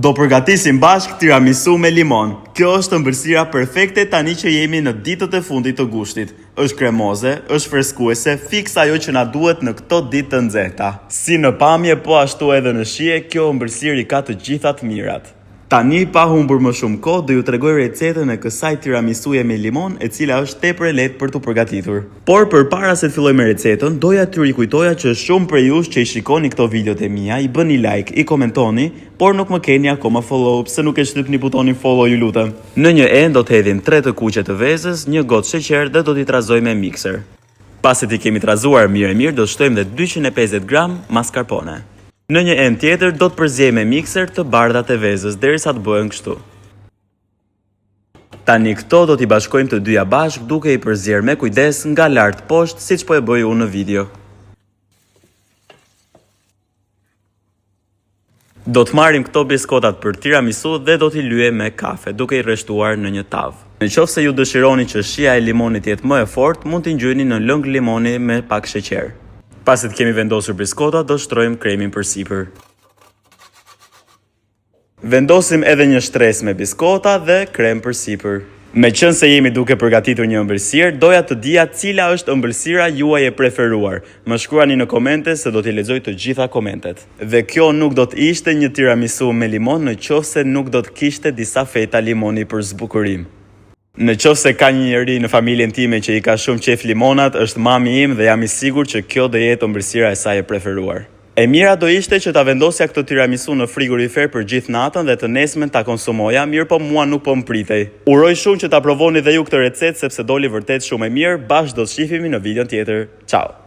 Do përgatisim bashk tiramisu me limon. Kjo është ëmbëlsira perfekte tani që jemi në ditët e fundit të gushtit. Është kremoze, është freskuese, fiks ajo që na duhet në këto ditë të nxehta. Si në pamje, po ashtu edhe në shije, kjo ëmbëlsirë i ka të gjitha të mirat. Tani, pa humbur më shumë kohë, do ju tregoj recetën e kësaj tiramisuje me limon, e cila është tepër e lehtë për t'u përgatitur. Por përpara se të filloj me recetën, doja t'ju rikujtoja që shumë prej jush që i shikoni këto videot e mia, i bëni like, i komentoni, por nuk më keni akoma follow, pse nuk e shtypni butonin follow, ju lutem. Në një enë do të hedhim 3 të kuqe të vezës, 1 gotë sheqer dhe do t'i trazoj me mikser. Pasi t'i kemi trazuar mirë, do shtojmë dhe 250 gram mascarpone. Në një enë tjetër do të përzjej me mikser të bardhat e vezës derisa të bëhen kështu. Tani këto do t'i bashkojmë të dyja bashk duke i përzjer me kujdes nga lart poshtë siç po e bëj unë në video. Do të marrim këto biskotat për tiramisu dhe do t'i lyejmë me kafe duke i rreshtuar në një tavë. Nëse ju dëshironi që shija e limonit të jetë më e fortë, mund t'i ngjyeni në lëng limoni me pak sheqer. Pasi të kemi vendosur biskotat, do shtrojmë kremin përsipër. Vendosim edhe një shtresë me biskota dhe krem përsipër. Meqense jemi duke përgatitur një ëmbëlsirë, doja të dija cila është ëmbëlsira juaj e preferuar. Më shkruani në komente se do t'i lexoj të gjitha komentet. Dhe kjo nuk do të ishte një tiramisu me limon nëse nuk do të kishte disa feta limoni për zbukurim. Nëse ka një njeri në familjen time që i ka shumë qef limonat, është mami im dhe jam i sigurt që kjo do jetë ëmbëlsira e saj e preferuar. E mira do ishte që ta vendosja këtë tiramisu në frigorifer për gjithë natën dhe të nesmen ta konsumoja, mirë po mua nuk po më pritej. Uroj shumë që ta provoni dhe ju këtë recetë sepse doli vërtet shumë e mirë, bashkë do të shihemi në videon tjetër. Ciao!